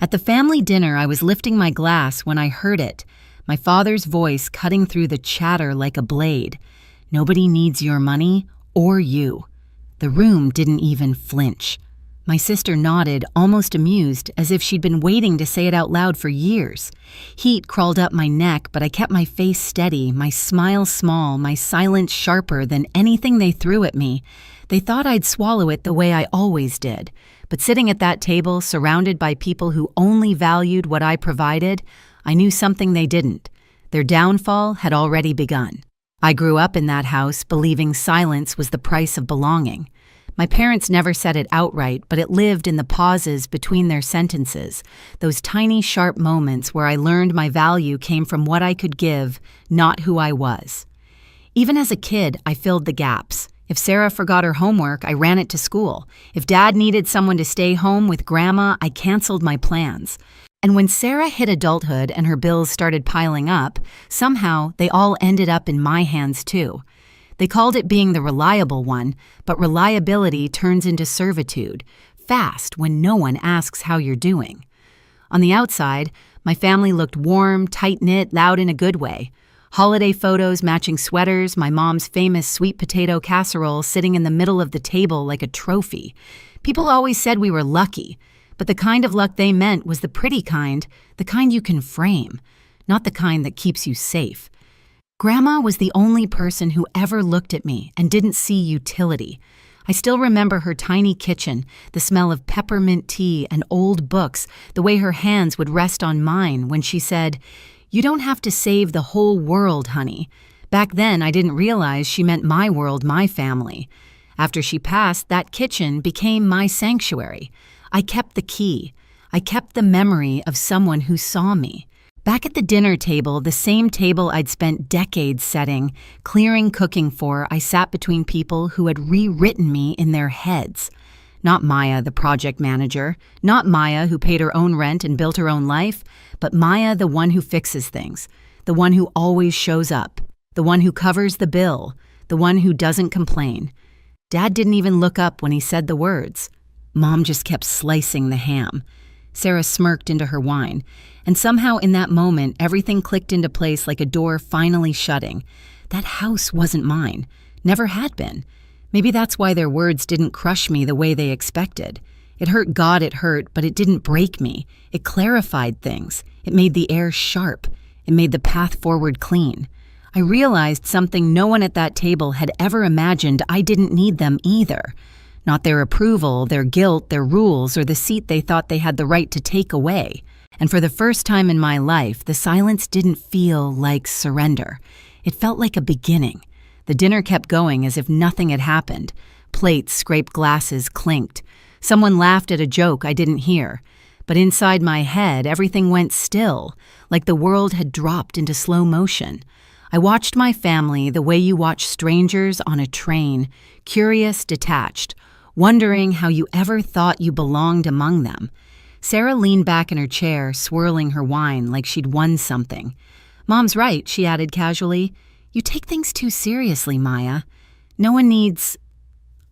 At the family dinner, I was lifting my glass when I heard it, my father's voice cutting through the chatter like a blade. Nobody needs your money or you. The room didn't even flinch. My sister nodded, almost amused, as if she'd been waiting to say it out loud for years. Heat crawled up my neck, but I kept my face steady, my smile small, my silence sharper than anything they threw at me. They thought I'd swallow it the way I always did. But sitting at that table, surrounded by people who only valued what I provided, I knew something they didn't. Their downfall had already begun. I grew up in that house believing silence was the price of belonging. My parents never said it outright, but it lived in the pauses between their sentences, those tiny, sharp moments where I learned my value came from what I could give, not who I was. Even as a kid, I filled the gaps. If Sarah forgot her homework, I ran it to school. If Dad needed someone to stay home with Grandma, I canceled my plans. And when Sarah hit adulthood and her bills started piling up, somehow they all ended up in my hands too. They called it being the reliable one, but reliability turns into servitude, fast when no one asks how you're doing. On the outside, my family looked warm, tight-knit, loud in a good way. Holiday photos, matching sweaters, my mom's famous sweet potato casserole sitting in the middle of the table like a trophy. People always said we were lucky, but the kind of luck they meant was the pretty kind, the kind you can frame, not the kind that keeps you safe. Grandma was the only person who ever looked at me and didn't see utility. I still remember her tiny kitchen, the smell of peppermint tea and old books, the way her hands would rest on mine when she said, "You don't have to save the whole world, honey." Back then, I didn't realize she meant my world, my family. After she passed, that kitchen became my sanctuary. I kept the key. I kept the memory of someone who saw me. Back at the dinner table, the same table I'd spent decades setting, clearing cooking for, I sat between people who had rewritten me in their heads. Not Maya, the project manager, not Maya who paid her own rent and built her own life, but Maya, the one who fixes things, the one who always shows up, the one who covers the bill, the one who doesn't complain. Dad didn't even look up when he said the words. Mom just kept slicing the ham. Sarah smirked into her wine, and somehow in that moment, everything clicked into place like a door finally shutting. That house wasn't mine, never had been. Maybe that's why their words didn't crush me the way they expected. It hurt God, it hurt, but it didn't break me. It clarified things. It made the air sharp. It made the path forward clean. I realized something no one at that table had ever imagined. I didn't need them either. Not their approval, their guilt, their rules, or the seat they thought they had the right to take away. And for the first time in my life, the silence didn't feel like surrender. It felt like a beginning. The dinner kept going as if nothing had happened. Plates, scraped glasses, clinked. Someone laughed at a joke I didn't hear. But inside my head, everything went still, like the world had dropped into slow motion. I watched my family the way you watch strangers on a train, curious, detached, wondering how you ever thought you belonged among them. Sarah leaned back in her chair, swirling her wine like she'd won something. "Mom's right," she added casually. "You take things too seriously, Maya. No one needs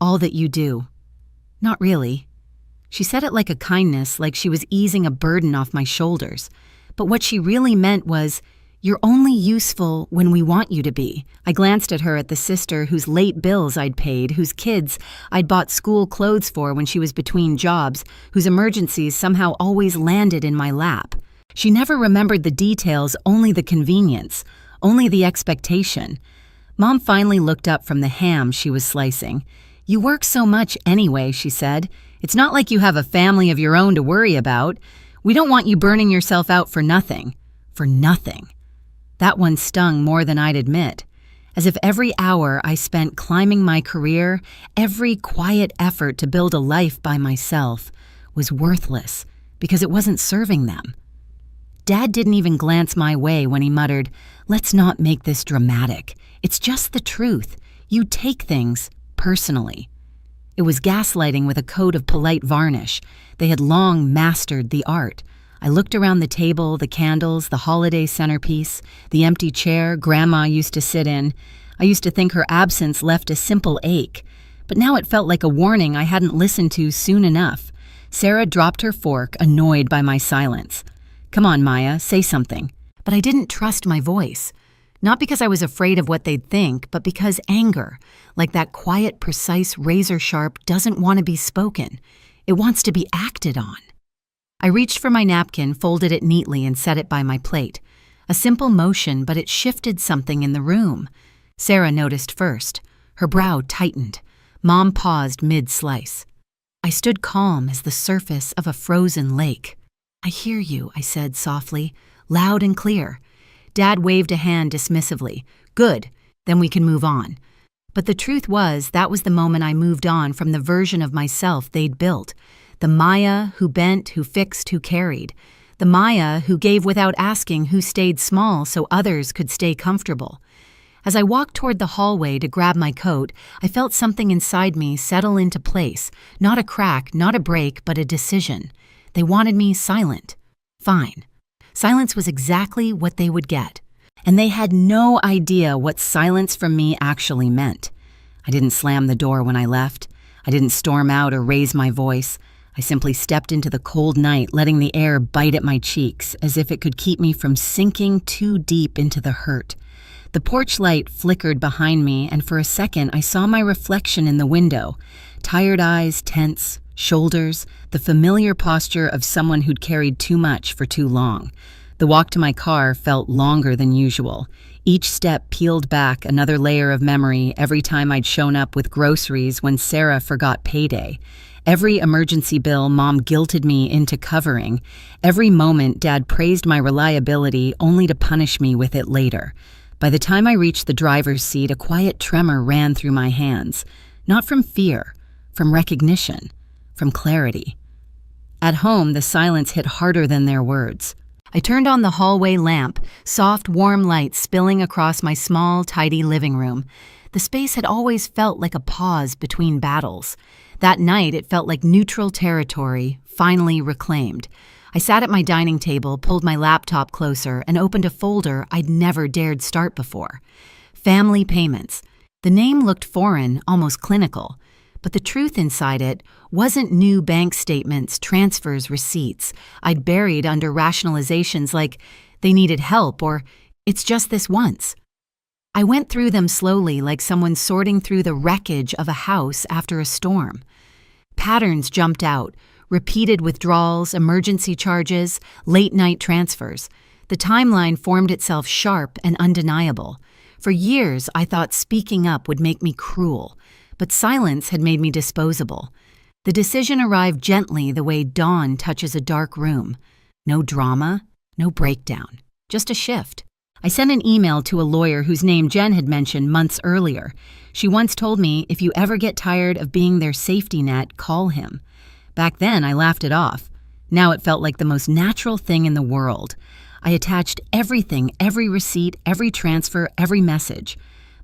all that you do." Not really. She said it like a kindness, like she was easing a burden off my shoulders. But what she really meant was, "You're only useful when we want you to be." I glanced at her, at the sister whose late bills I'd paid, whose kids I'd bought school clothes for when she was between jobs, whose emergencies somehow always landed in my lap. She never remembered the details, only the convenience, only the expectation. Mom finally looked up from the ham she was slicing. "You work so much anyway," she said. "It's not like you have a family of your own to worry about. We don't want you burning yourself out for nothing." For nothing. That one stung more than I'd admit. As if every hour I spent climbing my career, every quiet effort to build a life by myself, was worthless because it wasn't serving them. Dad didn't even glance my way when he muttered, "Let's not make this dramatic. It's just the truth. You take things personally." It was gaslighting with a coat of polite varnish. They had long mastered the art. I looked around the table, the candles, the holiday centerpiece, the empty chair Grandma used to sit in. I used to think her absence left a simple ache, but now it felt like a warning I hadn't listened to soon enough. Sarah dropped her fork, annoyed by my silence. "Come on, Maya, say something." But I didn't trust my voice. Not because I was afraid of what they'd think, but because anger, like that quiet, precise razor sharp, doesn't want to be spoken. It wants to be acted on. I reached for my napkin, folded it neatly, and set it by my plate. A simple motion, but it shifted something in the room. Sarah noticed first. Her brow tightened. Mom paused mid-slice. I stood calm as the surface of a frozen lake. "I hear you," I said softly, loud and clear. Dad waved a hand dismissively. "Good, then we can move on." But the truth was, that was the moment I moved on from the version of myself they'd built. The Maya who bent, who fixed, who carried. The Maya who gave without asking, who stayed small so others could stay comfortable. As I walked toward the hallway to grab my coat, I felt something inside me settle into place. Not a crack, not a break, but a decision. They wanted me silent. Fine. Silence was exactly what they would get. And they had no idea what silence from me actually meant. I didn't slam the door when I left. I didn't storm out or raise my voice. I simply stepped into the cold night, letting the air bite at my cheeks as if it could keep me from sinking too deep into the hurt. The porch light flickered behind me, and for a second I saw my reflection in the window. Tired eyes, tense, shoulders, the familiar posture of someone who'd carried too much for too long. The walk to my car felt longer than usual. Each step peeled back another layer of memory every time I'd shown up with groceries when Sarah forgot payday. Every emergency bill Mom guilted me into covering. Every moment Dad praised my reliability only to punish me with it later. By the time I reached the driver's seat, a quiet tremor ran through my hands. Not from fear, from recognition, from clarity. At home, the silence hit harder than their words. I turned on the hallway lamp, soft, warm light spilling across my small, tidy living room. The space had always felt like a pause between battles. That night, it felt like neutral territory, finally reclaimed. I sat at my dining table, pulled my laptop closer, and opened a folder I'd never dared start before. Family payments. The name looked foreign, almost clinical. But the truth inside it wasn't new bank statements, transfers, receipts I'd buried under rationalizations like they needed help or it's just this once. I went through them slowly like someone sorting through the wreckage of a house after a storm. Patterns jumped out, repeated withdrawals, emergency charges, late-night transfers. The timeline formed itself sharp and undeniable. For years, I thought speaking up would make me cruel. But silence had made me disposable. The decision arrived gently the way dawn touches a dark room. No drama, no breakdown, just a shift. I sent an email to a lawyer whose name Jen had mentioned months earlier. She once told me, if you ever get tired of being their safety net, call him. Back then, I laughed it off. Now it felt like the most natural thing in the world. I attached everything, every receipt, every transfer, every message.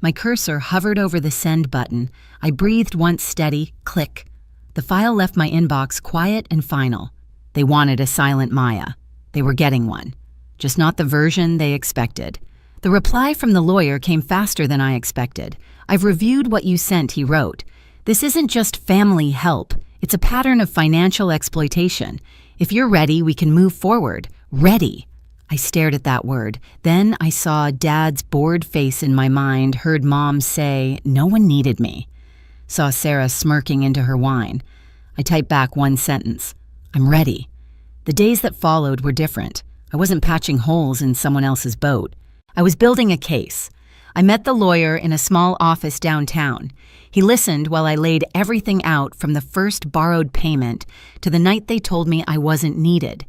My cursor hovered over the send button. I breathed once steady, click. The file left my inbox quiet and final. They wanted a silent Maya. They were getting one. Just not the version they expected. The reply from the lawyer came faster than I expected. "I've reviewed what you sent," he wrote. "This isn't just family help. It's a pattern of financial exploitation. If you're ready, we can move forward. Ready." I stared at that word. Then I saw Dad's bored face in my mind, heard Mom say, "No one needed me." Saw Sarah smirking into her wine. I typed back one sentence. "I'm ready." The days that followed were different. I wasn't patching holes in someone else's boat. I was building a case. I met the lawyer in a small office downtown. He listened while I laid everything out from the first borrowed payment to the night they told me I wasn't needed.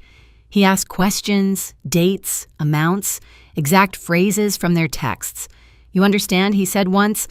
He asked questions, dates, amounts, exact phrases from their texts. "You understand," he said once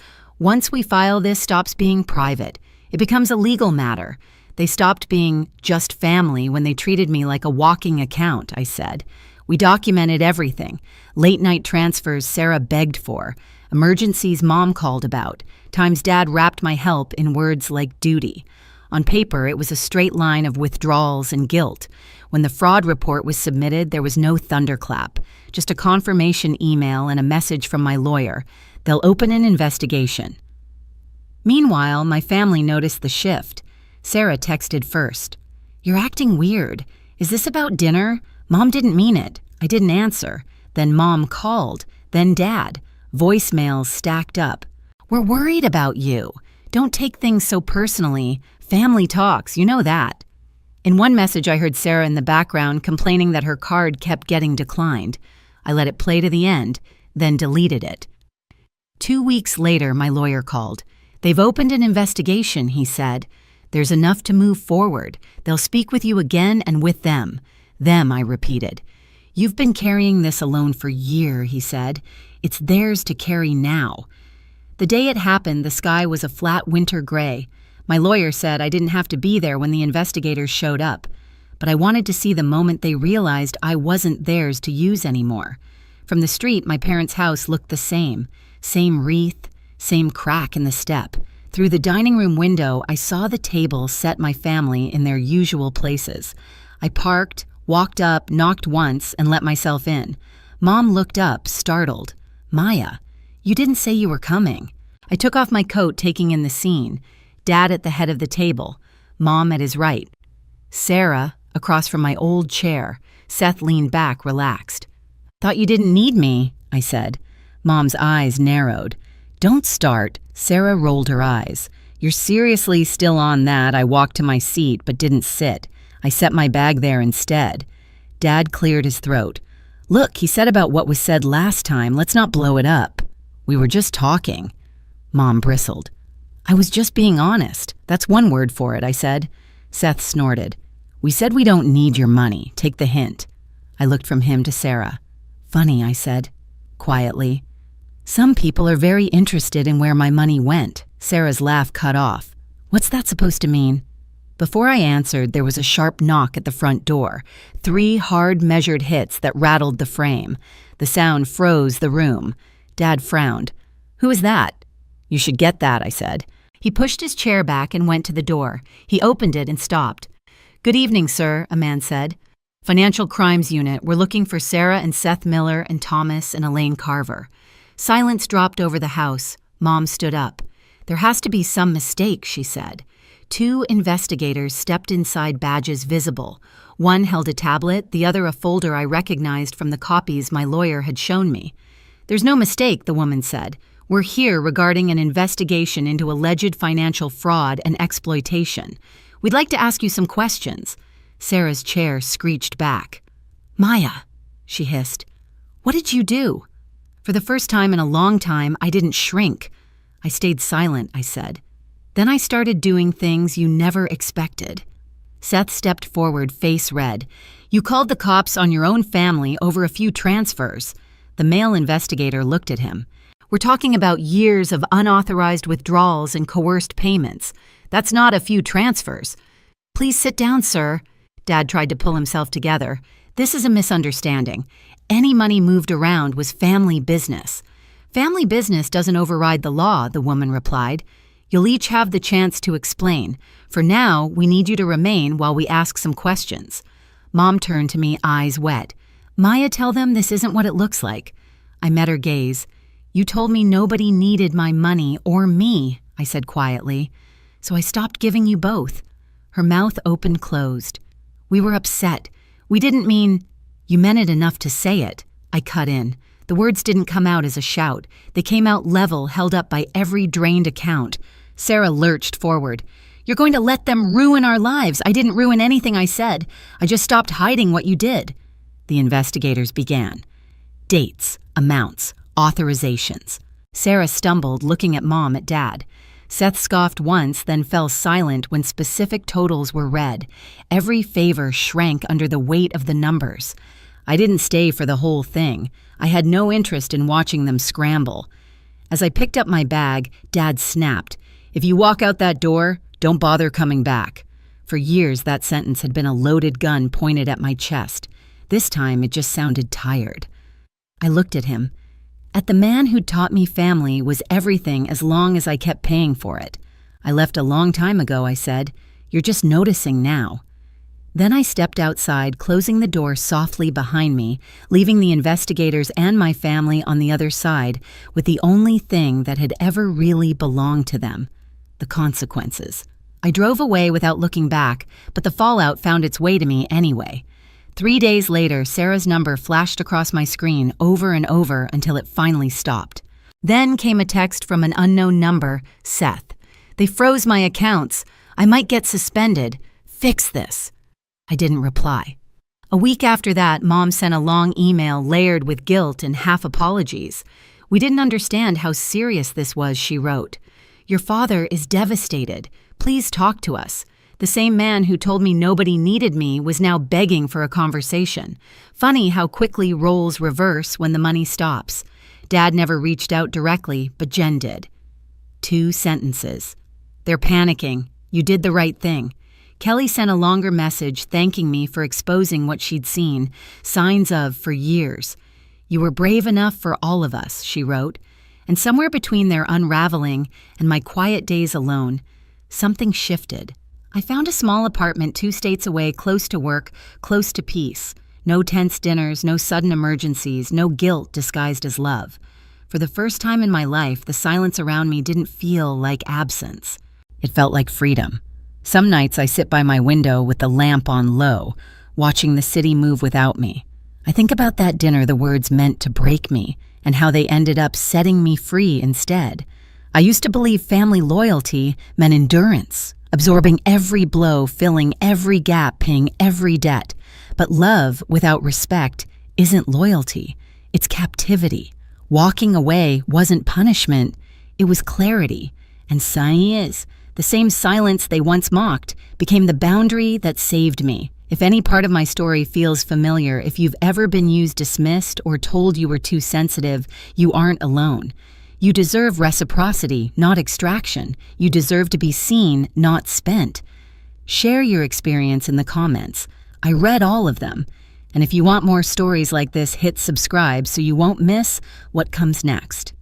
we file this stops being private. It becomes a legal matter. They stopped being just family when they treated me like a walking account," I said. "We documented everything. Late-night transfers Sarah begged for. Emergencies Mom called about. Times Dad wrapped my help in words like duty. On paper, it was a straight line of withdrawals and guilt. When the fraud report was submitted, there was no thunderclap, just a confirmation email and a message from my lawyer. They'll open an investigation." Meanwhile, my family noticed the shift. Sarah texted first. "You're acting weird. Is this about dinner? Mom didn't mean it." I didn't answer. Then Mom called. Then Dad. Voicemails stacked up. "We're worried about you. Don't take things so personally. Family talks, you know that." In one message, I heard Sarah in the background complaining that her card kept getting declined. I let it play to the end, then deleted it. 2 weeks later, my lawyer called. "They've opened an investigation," he said. "There's enough to move forward. They'll speak with you again and with them." "Them," I repeated. "You've been carrying this alone for years," he said. "It's theirs to carry now." The day it happened, the sky was a flat winter gray. My lawyer said I didn't have to be there when the investigators showed up, but I wanted to see the moment they realized I wasn't theirs to use anymore. From the street, my parents' house looked the same wreath, same crack in the step. Through the dining room window, I saw the table set my family in their usual places. I parked, walked up, knocked once, and let myself in. Mom looked up, startled. "Maya, you didn't say you were coming." I took off my coat, taking in the scene. Dad at the head of the table, Mom at his right. Sarah across from my old chair. Seth leaned back, relaxed. "Thought you didn't need me," I said. Mom's eyes narrowed. "Don't start." Sarah rolled her eyes. "You're seriously still on that?" I walked to my seat but didn't sit. I set my bag there instead. Dad cleared his throat. "Look, he said about what was said last time. Let's not blow it up." "We were just talking." Mom bristled. "I was just being honest. That's one word for it," I said. Seth snorted. "We said we don't need your money. Take the hint." I looked from him to Sarah. "Funny," I said, quietly. "Some people are very interested in where my money went." Sarah's laugh cut off. "What's that supposed to mean?" Before I answered, there was a sharp knock at the front door. 3 hard, measured hits that rattled the frame. The sound froze the room. Dad frowned. "Who is that?" "You should get that," I said. He pushed his chair back and went to the door. He opened it and stopped. "Good evening, sir," a man said. "Financial Crimes Unit. We're looking for Sarah and Seth Miller and Thomas and Elaine Carver." Silence dropped over the house. Mom stood up. "There has to be some mistake," she said. 2 investigators stepped inside, badges visible. One held a tablet, the other a folder I recognized from the copies my lawyer had shown me. "There's no mistake," the woman said. "We're here regarding an investigation into alleged financial fraud and exploitation. We'd like to ask you some questions." Sarah's chair screeched back. "Maya," she hissed, "what did you do?" For the first time in a long time, I didn't shrink. I stayed silent, I said. "Then I started doing things you never expected." Seth stepped forward, face red. "You called the cops on your own family over a few transfers." The male investigator looked at him. "We're talking about years of unauthorized withdrawals and coerced payments. That's not a few transfers." "Please sit down, sir." Dad tried to pull himself together. "This is a misunderstanding. Any money moved around was family business." "Family business doesn't override the law," the woman replied. "You'll each have the chance to explain. For now, we need you to remain while we ask some questions." Mom turned to me, eyes wet. "Maya, tell them this isn't what it looks like." I met her gaze. "You told me nobody needed my money or me," I said quietly. "So I stopped giving you both." Her mouth opened-closed. "We were upset. We didn't mean—" "You meant it enough to say it." I cut in. The words didn't come out as a shout. They came out level, held up by every drained account. Sarah lurched forward. "You're going to let them ruin our lives." "I didn't ruin anything I said. I just stopped hiding what you did." The investigators began. Dates, amounts, authorizations. Sarah stumbled, looking at Mom, at Dad. Seth scoffed once, then fell silent when specific totals were read. Every favor shrank under the weight of the numbers. I didn't stay for the whole thing. I had no interest in watching them scramble. As I picked up my bag, Dad snapped, "If you walk out that door, don't bother coming back." For years, that sentence had been a loaded gun pointed at my chest. This time, it just sounded tired. I looked at him. At the man who'd taught me family was everything as long as I kept paying for it. "I left a long time ago," I said. "You're just noticing now." Then I stepped outside, closing the door softly behind me, leaving the investigators and my family on the other side with the only thing that had ever really belonged to them: the consequences. I drove away without looking back, but the fallout found its way to me anyway. 3 days later, Sarah's number flashed across my screen over and over until it finally stopped. Then came a text from an unknown number, Seth. They froze my accounts. I might get suspended. Fix this. I didn't reply. A week after that, Mom sent a long email layered with guilt and half apologies. We didn't understand how serious this was, she wrote. Your father is devastated. Please talk to us. The same man who told me nobody needed me was now begging for a conversation. Funny how quickly roles reverse when the money stops. Dad never reached out directly, but Jen did. 2 sentences. They're panicking. You did the right thing. Kelly sent a longer message thanking me for exposing what she'd seen, signs of for years. You were brave enough for all of us, she wrote. And somewhere between their unraveling and my quiet days alone, something shifted. I found a small apartment 2 states away, close to work, close to peace. No tense dinners, no sudden emergencies, no guilt disguised as love. For the first time in my life, the silence around me didn't feel like absence. It felt like freedom. Some nights I sit by my window with the lamp on low, watching the city move without me. I think about that dinner the words meant to break me, and how they ended up setting me free instead. I used to believe family loyalty meant endurance, absorbing every blow, filling every gap, paying every debt. But love without respect isn't loyalty, it's captivity. Walking away wasn't punishment, it was clarity. And is. The same silence they once mocked became the boundary that saved me. If any part of my story feels familiar, if you've ever been dismissed or told you were too sensitive, you aren't alone. You deserve reciprocity, not extraction. You deserve to be seen, not spent. Share your experience in the comments. I read all of them. And if you want more stories like this, hit subscribe so you won't miss what comes next.